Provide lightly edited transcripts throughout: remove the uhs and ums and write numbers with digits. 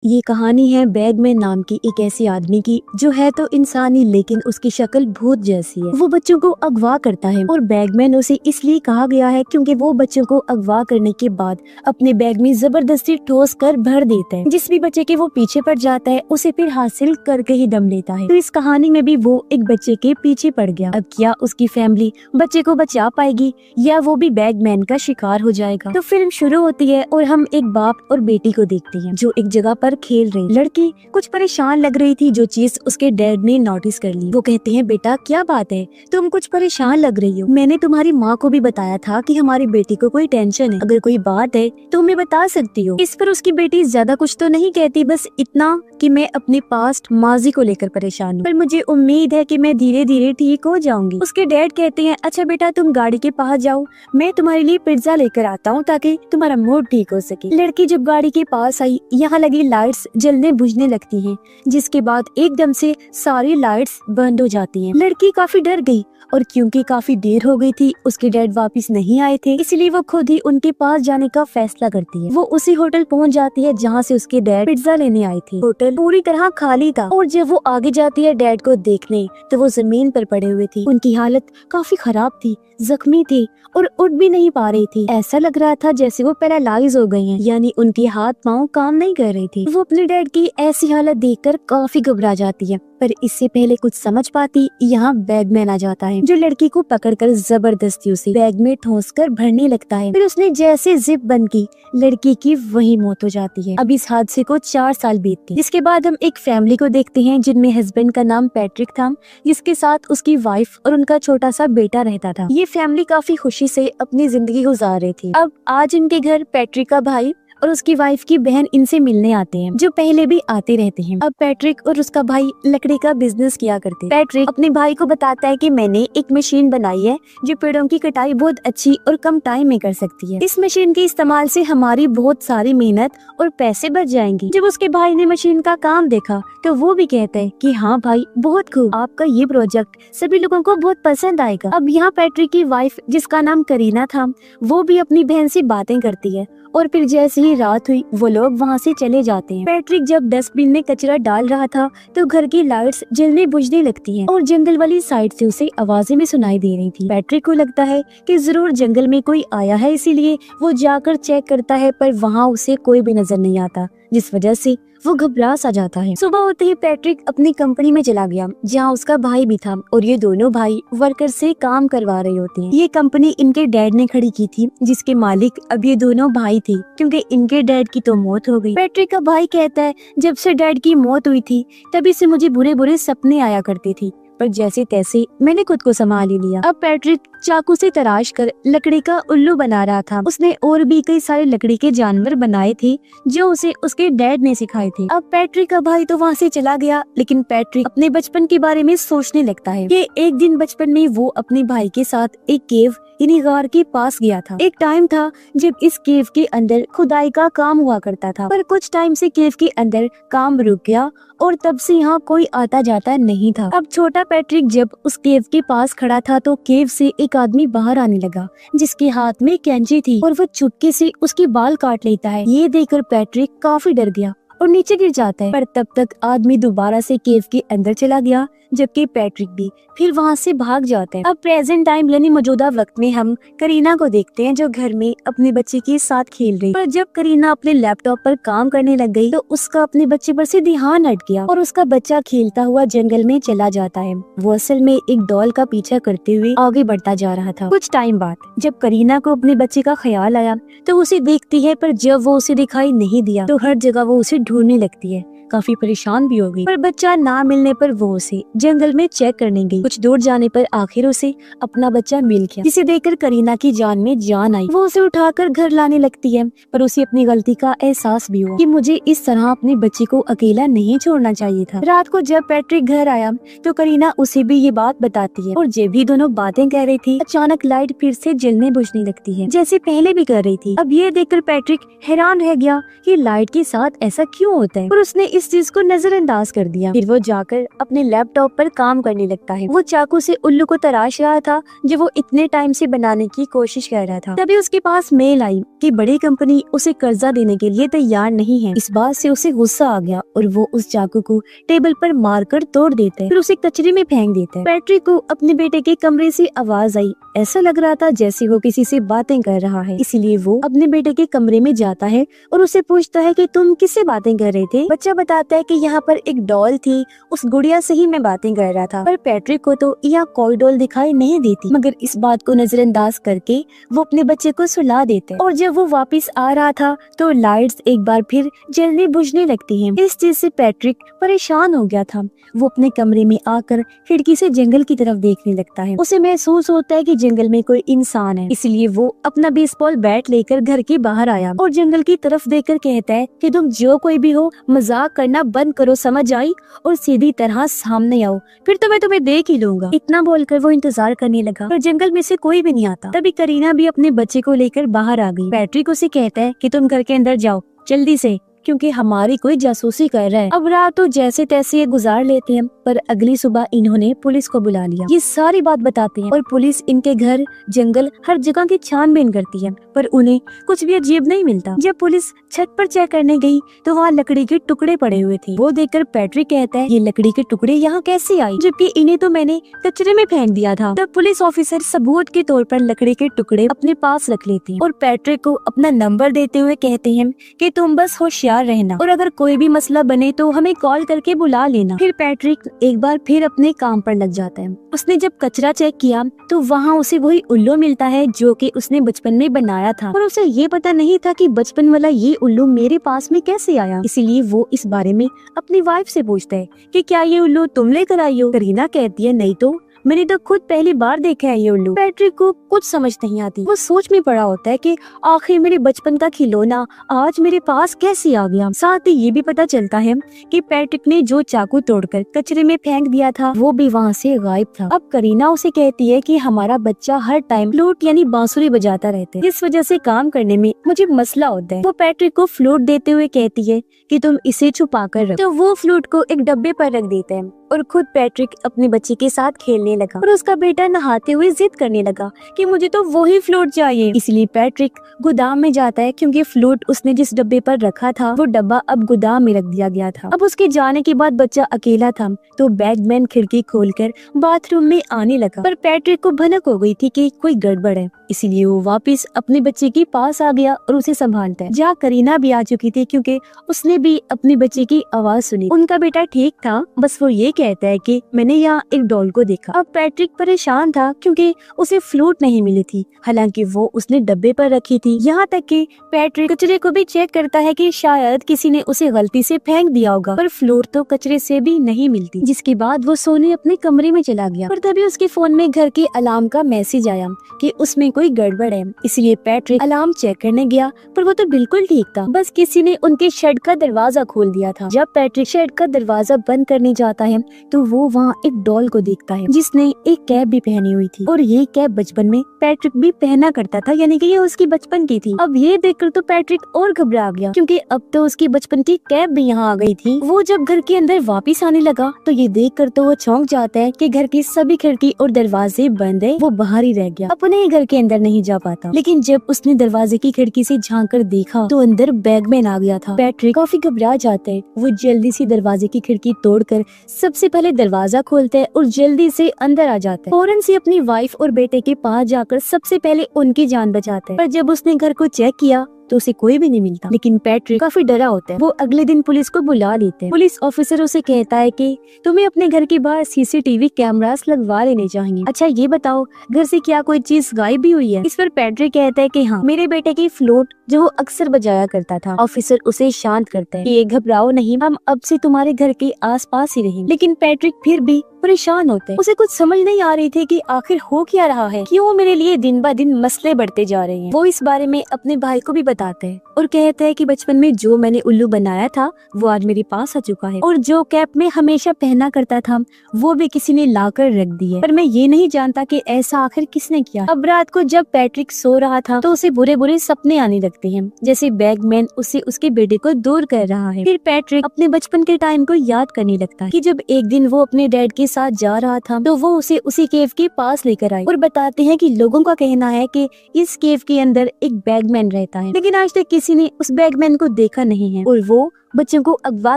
ये कहानी है बैगमैन नाम की एक ऐसी आदमी की जो है तो इंसानी लेकिन उसकी शक्ल भूत जैसी है। वो बच्चों को अगवा करता है और बैगमैन उसे इसलिए कहा गया है क्योंकि वो बच्चों को अगवा करने के बाद अपने बैग में जबरदस्ती ठोस कर भर देता है। जिस भी बच्चे के वो पीछे पड़ जाता है उसे फिर हासिल करके ही दम लेता है। तो इस कहानी में भी वो एक बच्चे के पीछे पड़ गया। अब क्या उसकी फैमिली बच्चे को बचा पाएगी या वो भी बैगमैन का शिकार हो जाएगा। तो फिल्म शुरू होती है और हम एक बाप और बेटी को देखते हैं जो एक जगह पर खेल रही। लड़की कुछ परेशान लग रही थी जो चीज उसके डैड ने नोटिस कर ली। वो कहते हैं, बेटा क्या बात है, तुम कुछ परेशान लग रही हो। मैंने तुम्हारी माँ को भी बताया था कि हमारी बेटी को कोई टेंशन है, अगर कोई बात है तो हमें बता सकती हो। इस पर उसकी बेटी ज्यादा कुछ तो नहीं कहती, बस इतना कि मैं अपने पास्ट माजी को लेकर परेशान हूँ, पर मुझे उम्मीद है कि मैं धीरे धीरे ठीक हो जाऊंगी। उसके डैड कहते हैं, अच्छा बेटा तुम गाड़ी के पास जाओ, मैं तुम्हारे लिए पिज्जा लेकर आता हूँ ताकि तुम्हारा मूड ठीक हो सके। लड़की जब गाड़ी के पास आई, यहाँ लगी लाइट्स जलने बुझने लगती हैं, जिसके बाद एकदम से सारी लाइट्स बंद हो जाती हैं। लड़की काफी डर गई और क्योंकि काफी देर हो गई थी, उसके डैड वापस नहीं आए थे, इसलिए वो खुद ही उनके पास जाने का फैसला करती है। वो उसी होटल पहुंच जाती है जहाँ से उसके डैड पिज्जा लेने आए थे। होटल पूरी तरह खाली था और जब वो आगे जाती है डैड को देखने तो वो जमीन पर पड़े हुए थे। उनकी हालत काफी खराब थी, जख्मी थे और उठ भी नहीं पा रही थी। ऐसा लग रहा था जैसे वो पैरालाइज हो गई हैं, यानी उनके हाथ पांव काम नहीं कर रहे थे। वो अपने डैड की ऐसी हालत देखकर काफी घबरा जाती है, पर इससे पहले कुछ समझ पाती यहाँ बैगमैन आ जाता है जो लड़की को पकड़कर जबरदस्ती उसे बैग में ठोस कर भरने लगता है। फिर उसने जैसे जिप बंद की, लड़की की वही मौत हो जाती है। अब इस हादसे को 4 साल बीतते। इसके बाद हम एक फैमिली को देखते हैं जिनमें हस्बैंड का नाम पैट्रिक था, जिसके साथ उसकी वाइफ और उनका छोटा सा बेटा रहता था। ये फैमिली काफी खुशी से अपनी जिंदगी गुजार रही थी। अब आज इनके घर पैट्रिक का भाई और उसकी वाइफ की बहन इनसे मिलने आते हैं, जो पहले भी आते रहते हैं। अब पैट्रिक और उसका भाई लकड़ी का बिजनेस किया करते। पैट्रिक अपने भाई को बताता है कि मैंने एक मशीन बनाई है जो पेड़ों की कटाई बहुत अच्छी और कम टाइम में कर सकती है। इस मशीन के इस्तेमाल से हमारी बहुत सारी मेहनत और पैसे बच जाएंगे। जब उसके भाई ने मशीन का काम देखा तो वो भी कहता है कि हाँ भाई बहुत खूब, आपका ये प्रोजेक्ट सभी लोगों को बहुत पसंद आएगा। अब यहाँ पैट्रिक की वाइफ जिसका नाम करीना था, वो भी अपनी बहन से बातें करती है और फिर जैसे ही रात हुई वो लोग वहाँ से चले जाते हैं। पैट्रिक जब डस्टबिन में कचरा डाल रहा था तो घर की लाइट्स जलने बुझने लगती हैं और जंगल वाली साइड से उसे आवाजें भी सुनाई दे रही थी। पैट्रिक को लगता है कि जरूर जंगल में कोई आया है, इसीलिए वो जाकर चेक करता है, पर वहाँ उसे कोई भी नजर नहीं आता, जिस वजह से वो घबरा सा जाता है। सुबह होते ही पैट्रिक अपनी कंपनी में चला गया जहाँ उसका भाई भी था और ये दोनों भाई वर्कर से काम करवा रहे होते हैं। ये कंपनी इनके डैड ने खड़ी की थी, जिसके मालिक अब ये दोनों भाई थे, क्योंकि इनके डैड की तो मौत हो गई। पैट्रिक का भाई कहता है, जब से डैड की मौत हुई थी तभी से मुझे बुरे बुरे सपने आया करते थे, पर जैसे तैसे मैंने खुद को संभाल ही लिया। अब पैट्रिक चाकू से तराश कर लकड़ी का उल्लू बना रहा था। उसने और भी कई सारे लकड़ी के जानवर बनाए थे जो उसे उसके डैड ने सिखाए थे। अब पैट्रिक का भाई तो वहाँ से चला गया, लेकिन पैट्रिक अपने बचपन के बारे में सोचने लगता है कि एक दिन बचपन में वो अपने भाई के साथ एक केव यानी गार के पास गया था। एक टाइम था जब इस केव के अंदर खुदाई का काम हुआ करता था, पर कुछ टाइम से केव के अंदर काम रुक गया और तब से यहाँ कोई आता जाता नहीं था। अब छोटा पैट्रिक जब उस केव के पास खड़ा था तो केव से एक आदमी बाहर आने लगा जिसके हाथ में कैंची थी और वो चुपके से उसके बाल काट लेता है। ये देखकर पैट्रिक काफी डर गया और नीचे गिर जाता है, पर तब तक आदमी दोबारा से केव के अंदर चला गया, जबकि पैट्रिक भी फिर वहाँ से भाग जाता है। अब प्रेजेंट टाइम यानी मौजूदा वक्त में हम करीना को देखते हैं जो घर में अपने बच्चे के साथ खेल रही। पर जब करीना अपने लैपटॉप पर काम करने लग गई तो उसका अपने बच्चे पर से ध्यान हट गया और उसका बच्चा खेलता हुआ जंगल में चला जाता है। वो असल में एक डॉल का पीछा करते हुए आगे बढ़ता जा रहा था। कुछ टाइम बाद जब करीना को अपने बच्चे का ख्याल आया तो उसे देखती है, पर जब वो उसे दिखाई नहीं दिया तो हर जगह वो उसे ढूंढने लगती है। काफी परेशान भी हो गई, पर बच्चा ना मिलने पर वो उसे जंगल में चेक करने गई। कुछ दूर जाने पर आखिर उसे अपना बच्चा मिल गया, जिसे देखकर करीना की जान में जान आई। वो उसे उठाकर घर लाने लगती है, पर उसे अपनी गलती का एहसास भी हुआ कि मुझे इस तरह अपने बच्चे को अकेला नहीं छोड़ना चाहिए था। रात को जब पैट्रिक घर आया तो करीना उसे भी ये बात बताती है और जब भी दोनों बातें कह रही थी अचानक लाइट फिर से जलने बुझने लगती है, जैसे पहले भी कर रही थी। अब ये देखकर पैट्रिक हैरान रह गया कि लाइट के साथ ऐसा क्यों होता है, और उसने इस चीज को नजरअंदाज कर दिया। फिर वो जाकर अपने लैपटॉप पर काम करने लगता है। वो चाकू से उल्लू को तराश रहा था जो वो इतने टाइम से बनाने की कोशिश कर रहा था। तभी उसके पास मेल आई कि बड़ी कंपनी उसे कर्जा देने के लिए तैयार नहीं है। इस बात से उसे गुस्सा आ गया और वो उस चाकू को टेबल पर मारकर तोड़ देता है, फिर उसे कचरे में फेंक देता है। पैट्रिक को अपने बेटे के कमरे से आवाज आई। ऐसा लग रहा था जैसे वो किसी से बातें कर रहा है, इसीलिए वो अपने बेटे के कमरे में जाता है और उससे पूछता है कि तुम किससे बातें कर रहे थे। बच्चा बताता है कि यहाँ पर एक डॉल थी, उस गुड़िया से ही मैं बातें कर रहा था। पर पैट्रिक को तो यहाँ कोई डॉल दिखाई नहीं देती, मगर इस बात को नजरअंदाज करके वो अपने बच्चे को सुला देते हैं। और जब वो वापस आ रहा था तो लाइट्स एक बार फिर जलने बुझने लगती हैं। इस चीज से पैट्रिक परेशान हो गया था। वो अपने कमरे में आकर खिड़की से जंगल की तरफ देखने लगता है। उसे महसूस होता है कि जंगल में कोई इंसान है, इसलिए वो अपना बेसबॉल बैट लेकर घर के बाहर आया और जंगल की तरफ देखकर कहता है कि तुम जो कोई भी हो मजाक करना बंद करो, समझ आई, और सीधी तरह सामने आओ, फिर तो मैं तुम्हें देख ही लूंगा। इतना बोलकर वो इंतजार करने लगा पर जंगल में से कोई भी नहीं आता। तभी करीना भी अपने बच्चे को लेकर बाहर आ गई। पैट्रिक उसे कहता है कि तुम घर के अंदर जाओ जल्दी से, क्योंकि हमारी कोई जासूसी कर रहा है। अब रात तो जैसे तैसे ये गुजार लेते हैं, पर अगली सुबह इन्होंने पुलिस को बुला लिया। ये सारी बात बताते हैं और पुलिस इनके घर, जंगल, हर जगह की छानबीन करती है, पर उन्हें कुछ भी अजीब नहीं मिलता। जब पुलिस छत पर चेक करने गई तो वहाँ लकड़ी के टुकड़े पड़े हुए थे। वो देखकर पैट्रिक कहता है, ये लकड़ी के टुकड़े यहाँ कैसे आई, जबकि इन्हें तो मैंने कचरे में फेंक दिया था। तब पुलिस ऑफिसर सबूत के तौर पर लकड़ी के टुकड़े अपने पास रख लेते हैं और पैट्रिक को अपना नंबर देते हुए कहते हैं कि तुम बस होशियार रहना और अगर कोई भी मसला बने तो हमें कॉल करके बुला लेना। फिर पैट्रिक एक बार फिर अपने काम पर लग जाता है। उसने जब कचरा चेक किया तो वहाँ उसे वही उल्लू मिलता है जो कि उसने बचपन में बनाया था, और उसे ये पता नहीं था कि बचपन वाला ये उल्लू मेरे पास में कैसे आया। इसीलिए वो इस बारे में अपनी वाइफ से पूछता है कि क्या ये उल्लू तुम लेकर आई हो। करीना कहती है, नहीं तो मैंने तो खुद पहली बार देखा है ये उल्लू। पैट्रिक को कुछ समझ नहीं आती। वो सोच में पड़ा होता है कि आखिर मेरे बचपन का खिलौना आज मेरे पास कैसे आ गया। साथ ही ये भी पता चलता है कि पैट्रिक ने जो चाकू तोड़कर कचरे में फेंक दिया था वो भी वहाँ से गायब था। अब करीना उसे कहती है कि हमारा बच्चा हर टाइम फ्लूट यानी बांसुरी बजाता रहता है, इस वजह से काम करने में मुझे मसला होता है। वो पैट्रिक को फ्लूट देते हुए कहती है कि तुम इसे छुपा कर रखो। तो वो फ्लूट को एक डब्बे पर रख देते हैं और खुद पैट्रिक अपने बच्चे के साथ खेलने लगा और उसका बेटा नहाते हुए जिद करने लगा कि मुझे तो वही फ्लूट चाहिए। इसलिए पैट्रिक गोदाम में जाता है, क्योंकि फ्लूट उसने जिस डब्बे पर रखा था वो डब्बा अब गोदाम में रख दिया गया था। अब उसके जाने के बाद बच्चा अकेला था तो बैगमैन खिड़की खोलकर बाथरूम में आने लगा, पर पैट्रिक को भनक हो गई थी कि कोई गड़बड़ है, इसीलिए वो वापस अपने बच्चे के पास आ गया और उसे संभालता है। जहाँ करीना भी आ चुकी थी क्योंकि उसने भी अपने बच्चे की आवाज सुनी। उनका बेटा ठीक था, बस वो ये कहता है कि मैंने यहाँ एक डॉल को देखा। अब पैट्रिक परेशान था क्योंकि उसे फ्लूट नहीं मिली थी, हालांकि वो उसने डब्बे पर रखी थी। यहाँ तक कि पैट्रिक कचरे को भी चेक करता है कि शायद किसी ने उसे गलती से फेंक दिया होगा, पर फ्लूट तो कचरे से भी नहीं मिलती। जिसके बाद वो सोने अपने कमरे में चला गया, पर तभी उसके फोन में घर के अलार्म का मैसेज आया कि उसमें कोई गड़बड़ है। इसलिए पैट्रिक अलार्म चेक करने गया, पर वो तो बिल्कुल ठीक था, बस किसी ने उनके शेड का दरवाजा खोल दिया था। जब पैट्रिक शेड का दरवाजा बंद करने जाता है तो वो वहाँ एक डॉल को देखता है जिसने एक कैप भी पहनी हुई थी, और ये कैप बचपन में पैट्रिक भी पहना करता था, यानी कि ये उसकी बचपन की थी। अब ये देखकर तो पैट्रिक और घबरा गया क्योंकि अब तो उसकी बचपन की कैप भी यहाँ आ गई थी। वो जब घर के अंदर वापस आने लगा तो ये देखकर तो वो चौंक जाता है कि घर की सभी खिड़की और दरवाजे बंद है। वो बाहर ही रह गया, अपने ही घर के अंदर नहीं जा पाता। लेकिन जब उसने दरवाजे की खिड़की से झांक कर देखा तो अंदर बैगमैन आ गया था। पैट्रिक काफी घबरा जाता है। वो जल्दी से दरवाजे की खिड़की तोड़कर सबसे पहले दरवाजा खोलता है और जल्दी से अंदर आ जाता है। फौरन से अपनी वाइफ और बेटे के पास जाकर सबसे पहले उनकी जान बचाता है। पर जब उसने घर को चेक किया तो उसे कोई भी नहीं मिलता। लेकिन पैट्रिक काफी डरा होता है। वो अगले दिन पुलिस को बुला लेते हैं। पुलिस ऑफिसर उसे कहता है कि तुम्हें अपने घर के बाहर सीसीटीवी कैमरास लगवा लेने चाहिए। अच्छा ये बताओ, घर से क्या कोई चीज गायब भी हुई है? इस पर पैट्रिक कहता है कि हाँ, मेरे बेटे की फ्लूट जो वो अक्सर बजाया करता था। ऑफिसर उसे शांत करता है कि ये घबराओ नहीं, हम अब से तुम्हारे घर के आस पास ही रहेंगे। लेकिन पैट्रिक फिर भी परेशान होता है। उसे कुछ समझ नहीं आ रही थी कि आखिर हो क्या रहा है, क्यों मेरे लिए दिन ब दिन मसले बढ़ते जा रहे हैं। वो इस बारे में अपने भाई को भी बताते हैं और कहते हैं कि बचपन में जो मैंने उल्लू बनाया था वो आज मेरे पास आ चुका है, और जो कैप में हमेशा पहना करता था वो भी किसी ने लाकर रख दी है, पर मैं ये नहीं जानता कि ऐसा आखिर किसने किया। अब रात को जब पैट्रिक सो रहा था तो उसे बुरे बुरे सपने आने लगते हैं, जैसे बैगमैन उससे उसके बेटे को दूर कर रहा है। फिर पैट्रिक अपने बचपन के टाइम को याद करने लगता है कि जब एक दिन वो अपने डैड के साथ जा रहा था तो वो उसे उसी केव के पास लेकर आए और बताते हैं कि लोगों का कहना है कि इस केव के अंदर एक बैगमैन रहता है, लेकिन आज तक किसी ने उस बैगमैन को देखा नहीं है और वो बच्चों को अगवा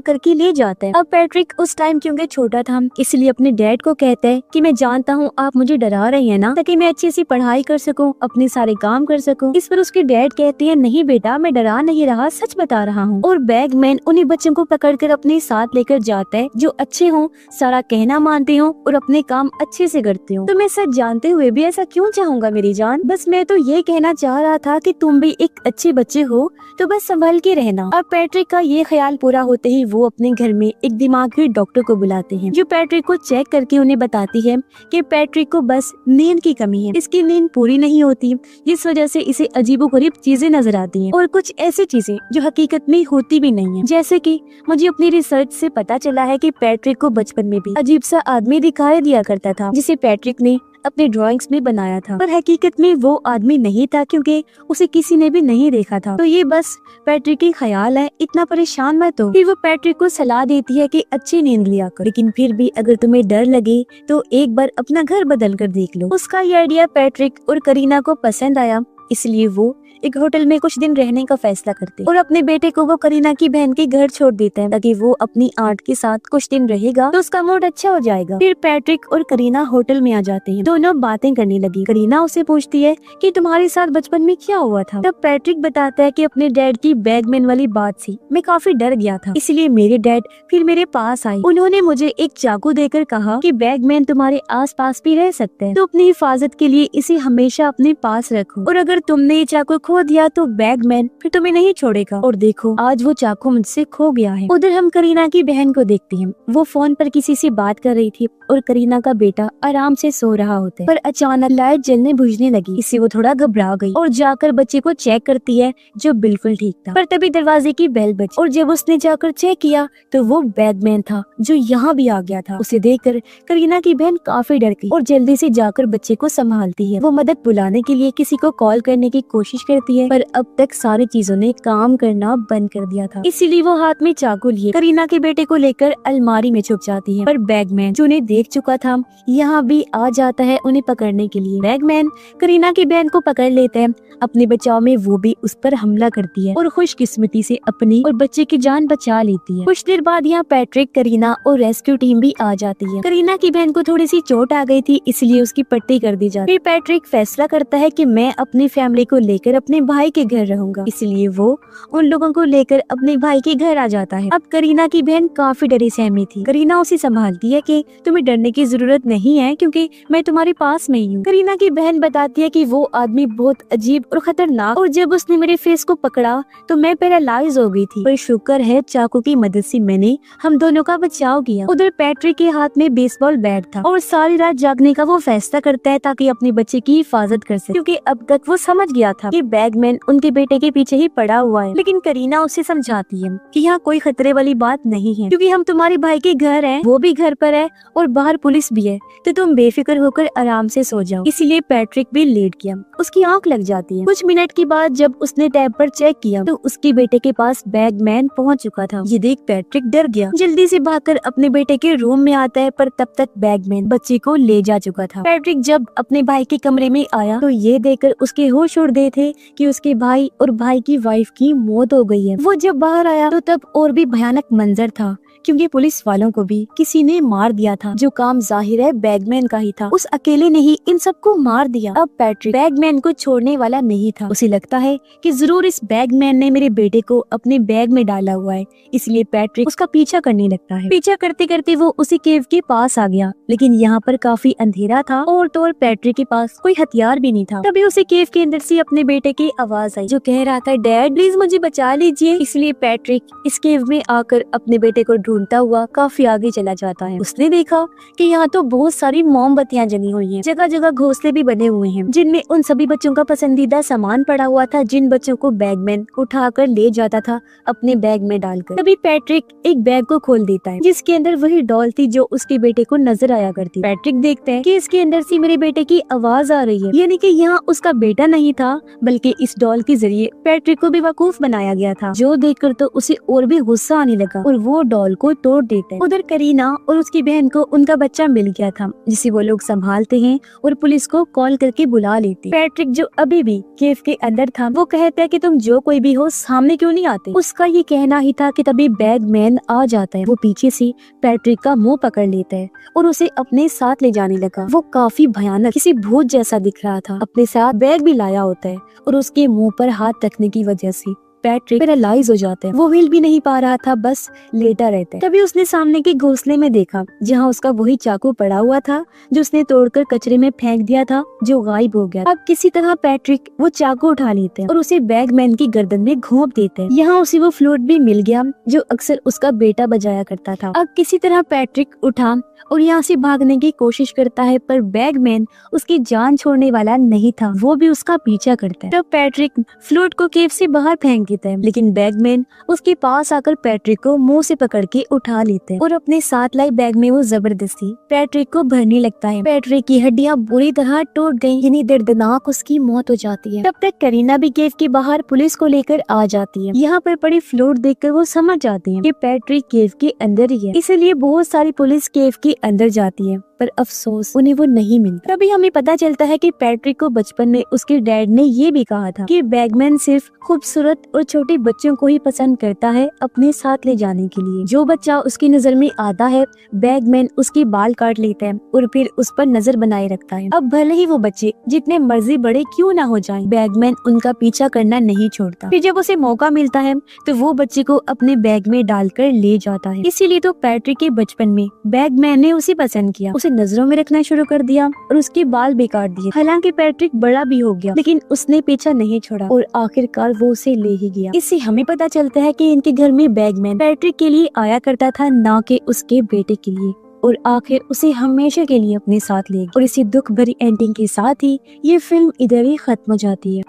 करके ले जाता है। अब पैट्रिक उस टाइम क्योंकि छोटा था इसलिए अपने डैड को कहता है कि मैं जानता हूँ आप मुझे डरा रहे हैं ना, ताकि मैं अच्छे से पढ़ाई कर सकूँ, अपने सारे काम कर सकूँ। इस पर उसके डैड कहते हैं नहीं बेटा, मैं डरा नहीं रहा, सच बता रहा हूँ। और बैगमैन उन्हीं बच्चों को पकड़कर अपने साथ लेकर जाता है जो अच्छे हों, सारा कहना मानते हों और अपने काम अच्छे से करते हों। तो मैं सच जानते हुए भी ऐसा क्यों चाहूंगा मेरी जान, बस मैं तो ये कहना चाह रहा था कि तुम भी एक अच्छे बच्चे हो तो बस संभल के रहना। अब पैट्रिक का ये ख्याल पूरा होते ही वो अपने घर में एक दिमागी डॉक्टर को बुलाते हैं, जो पैट्रिक को चेक करके उन्हें बताती है कि पैट्रिक को बस नींद की कमी है, इसकी नींद पूरी नहीं होती, जिस वजह से इसे अजीबोगरीब चीजें नजर आती हैं और कुछ ऐसी चीजें जो हकीकत में होती भी नहीं है। जैसे कि मुझे अपनी रिसर्च से पता चला है कि पैट्रिक को बचपन में भी अजीब सा आदमी दिखाई दिया करता था, जिसे पैट्रिक ने अपने ड्राइंग्स में बनाया था, पर हकीकत में वो आदमी नहीं था क्योंकि उसे किसी ने भी नहीं देखा था। तो ये बस पैट्रिक की ख्याल है, इतना परेशान मत हो। फिर वो पैट्रिक को सलाह देती है कि अच्छी नींद लिया कर, लेकिन फिर भी अगर तुम्हें डर लगे तो एक बार अपना घर बदल कर देख लो। उसका ये आइडिया पैट्रिक और करीना को पसंद आया, इसलिए वो एक होटल में कुछ दिन रहने का फैसला करते और अपने बेटे को वो करीना की बहन के घर छोड़ देता है ताकि वो अपनी आंट के साथ कुछ दिन रहेगा तो उसका मूड अच्छा हो जाएगा। फिर पैट्रिक और करीना होटल में आ जाते हैं, दोनों बातें करने लगी। करीना उसे पूछती है कि तुम्हारे साथ बचपन में क्या हुआ था। तब पैट्रिक बताता है कि अपने डैड की बैगमैन वाली बात से मैं काफी डर गया था, इसलिए मेरे डैड फिर मेरे पास आए। उन्होंने मुझे एक चाकू देकर कहा कि बैगमैन तुम्हारे आस पास भी रह सकते हैं, तो अपनी हिफाजत के लिए इसे हमेशा अपने पास रखो, और अगर तुमने ये चाकू खो दिया तो बैगमैन फिर तुम्हें नहीं छोड़ेगा। और देखो आज वो चाकू मुझसे खो गया है। उधर हम करीना की बहन को देखते हैं, वो फोन पर किसी से बात कर रही थी और करीना का बेटा आराम से सो रहा होता है, पर अचानक लाइट जलने बुझने लगी, इससे वो थोड़ा घबरा गई और जाकर बच्चे को चेक करती है जो बिल्कुल ठीक था। पर तभी दरवाजे की बेल बजी और जब उसने जाकर चेक किया तो वो बैगमैन था जो यहाँ भी आ गया था। उसे देखकर करीना की बहन काफी डर गई और जल्दी से जाकर बच्चे को संभालती है। वो मदद बुलाने के लिए किसी को कॉल करने की कोशिश करती है, पर अब तक सारी चीजों ने काम करना बंद कर दिया था, इसीलिए वो हाथ में चाकू लिए करीना के बेटे को लेकर अलमारी में छुप जाती है। पर बैगमैन जो उन्हें देख चुका था यहाँ भी आ जाता है उन्हें पकड़ने के लिए। बैगमैन करीना की बहन को पकड़ लेता है, अपने बचाव में वो भी उस पर हमला करती है और खुशकिस्मती से अपनी और बच्चे की जान बचा लेती है। कुछ देर बाद यहाँ पैट्रिक, करीना और रेस्क्यू टीम भी आ जाती है। करीना की बहन को थोड़ी सी चोट आ गई थी, इसलिए उसकी पट्टी कर दी जाती है। फिर पैट्रिक फैसला करता है कि मैं अपनी फैमिली को लेकर अपने भाई के घर रहूंगा, इसलिए वो उन लोगों को लेकर अपने भाई के घर आ जाता है। अब करीना की बहन काफी डरी सहमी थी। करीना उसे संभालती है कि तुम्हें डरने की जरूरत नहीं है क्योंकि मैं तुम्हारे पास में ही हूँ। करीना की बहन बताती है कि वो आदमी बहुत अजीब और खतरनाक, और जब उसने मेरे फेस को पकड़ा तो मैं पैरालाइज हो गई थी, पर शुक्र है चाकू की मदद से मैंने हम दोनों का बचाव किया। उधर पैट्रिक के हाथ में बेसबॉल बैट था और सारी रात जागने का वो फैसला करता है ताकि अपने बच्चे की हिफाजत कर सके, क्योंकि अब तक वो समझ गया था कि बैगमैन उनके बेटे के पीछे ही पड़ा हुआ है। लेकिन करीना उसे समझाती है कि यहाँ कोई खतरे वाली बात नहीं है, क्योंकि हम तुम्हारे भाई के घर हैं, वो भी घर पर है और बाहर पुलिस भी है, तो तुम बेफिक्र होकर आराम से सो जाओ। इसीलिए पैट्रिक भी लेट गया, उसकी आंख लग जाती है। कुछ मिनट के बाद जब उसने टैब पर चेक किया तो उसके बेटे के पास बैगमैन पहुंच चुका था। ये देख पैट्रिक डर गया, जल्दी से भागकर अपने बेटे के रूम में आता है, पर तब तक बैगमैन बच्चे को ले जा चुका था। पैट्रिक जब अपने भाई के कमरे में आया तो ये देखकर उसके होश उड़ गए थे कि उसके भाई और भाई की वाइफ की मौत हो गई है। वो जब बाहर आया तो तब और भी भयानक मंजर था, क्योंकि पुलिस वालों को भी किसी ने मार दिया था, जो काम जाहिर है बैगमैन का ही था। उस अकेले ने ही इन सबको मार दिया। अब पैट्रिक बैगमैन को छोड़ने वाला नहीं था, उसे लगता है कि जरूर इस बैगमैन ने मेरे बेटे को अपने बैग में डाला हुआ है, इसलिए पैट्रिक उसका पीछा करने लगता है। पीछा करते करते वो उसी केव के पास आ गया, लेकिन यहाँ पर काफी अंधेरा था और तो और पैट्रिक के पास कोई हथियार भी नहीं था। तभी उसे केव के अंदर से अपने बेटे बेटे की आवाज आई जो कह रहा था, डैड प्लीज मुझे बचा लीजिए। इसलिए पैट्रिक इस केव में आकर अपने बेटे को ढूंढता हुआ काफी आगे चला जाता है। उसने देखा कि यहाँ तो बहुत सारी मोमबत्तियां जली हुई हैं, जगह जगह घोंसले भी बने हुए हैं जिनमें उन सभी बच्चों का पसंदीदा सामान पड़ा हुआ था, जिन बच्चों को बैगमैन उठाकर ले जाता था अपने बैग में डालकर। तभी पैट्रिक एक बैग को खोल देता है जिसके अंदर वही डॉल थी जो उसके बेटे को नजर आया करती। पैट्रिक देखते हैं कि इसके अंदर से मेरे बेटे की आवाज आ रही है, यानी कि यहाँ उसका बेटा नहीं था बल्कि इस डॉल के जरिए पैट्रिक को बेवकूफ बनाया गया था, जो देखकर तो उसे और भी गुस्सा आने लगा और वो डॉल को तोड़ देता है। उधर करीना और उसकी बहन को उनका बच्चा मिल गया था जिसे वो लोग संभालते हैं और पुलिस को कॉल करके बुला लेते। पैट्रिक जो अभी भी केव के अंदर था वो कहता है कि तुम जो कोई भी हो सामने क्यों नहीं आते। उसका ये कहना ही था कि तभी बैगमैन आ जाता है। वो पीछे से पैट्रिक का मुंह पकड़ लेता है और उसे अपने साथ ले जाने लगा। वो काफी भयानक किसी भूत जैसा दिख रहा था, अपने साथ बैग भी लाया होता है और उसके मुंह पर हाथ रखने की वजह से पैट्रिक पैरालाइज हो जाता है। वो हिल भी नहीं पा रहा था, बस लेटा रहता है। तभी उसने सामने के घोंसले में देखा जहाँ उसका वही चाकू पड़ा हुआ था जो उसने तोड़कर कचरे में फेंक दिया था, जो गायब हो गया। अब किसी तरह पैट्रिक वो चाकू उठा लेते हैं और उसे बैगमैन की गर्दन में घोंप देते हैं। यहाँ उसे वो फ्लूट भी मिल गया जो अक्सर उसका बेटा बजाया करता था। अब किसी तरह पैट्रिक उठा और यहाँ से भागने की कोशिश करता है, पर बैगमैन उसकी जान छोड़ने वाला नहीं था, वो भी उसका पीछा करता है। तब पैट्रिक फ्लूट को केव से बाहर फेंक देता है, लेकिन बैगमैन उसके पास आकर पैट्रिक को मुंह से पकड़ के उठा लेते हैं और अपने साथ लाई बैग में वो जबरदस्ती पैट्रिक को भरने लगता है। पैट्रिक की हड्डियां बुरी तरह टूट गयी, यानी दर्दनाक उसकी मौत हो जाती है। तब तक करीना भी केव के बाहर पुलिस को लेकर आ जाती है। यहाँ पर पड़ी फ्लूट देखकर वो समझ जाती है कि पैट्रिक केव के अंदर ही है, इसलिए बहुत सारी पुलिस केव के अंदर जाती है, पर अफसोस उन्हें वो नहीं मिलता। तभी हमें पता चलता है कि पैट्रिक को बचपन में उसके डैड ने ये भी कहा था कि बैगमैन सिर्फ खूबसूरत और छोटे बच्चों को ही पसंद करता है अपने साथ ले जाने के लिए। जो बच्चा उसकी नजर में आता है बैगमैन उसके बाल काट लेता है और फिर उस पर नजर बनाए रखता है। अब भले ही वो बच्चे जितने मर्जी बड़े क्यों ना हो जाएं, बैगमैन उनका पीछा करना नहीं छोड़ता। फिर जब उसे मौका मिलता है तो वो बच्चे को अपने बैग में डालकर ले जाता है। इसीलिए तो पैट्रिक के बचपन में बैगमैन ने उसे पसंद किया, उसे नजरों में रखना शुरू कर दिया और उसके बाल भी काट दिए। हालांकि पैट्रिक बड़ा भी हो गया, लेकिन उसने पीछा नहीं छोड़ा और आखिरकार वो उसे ले ही गया। इससे हमें पता चलता है कि इनके घर में बैगमैन पैट्रिक के लिए आया करता था, ना कि उसके बेटे के लिए, और आखिर उसे हमेशा के लिए अपने साथ ले गया। और इसी दुख भरी एंडिंग के साथ ही ये फिल्म इधर ही खत्म हो जाती है।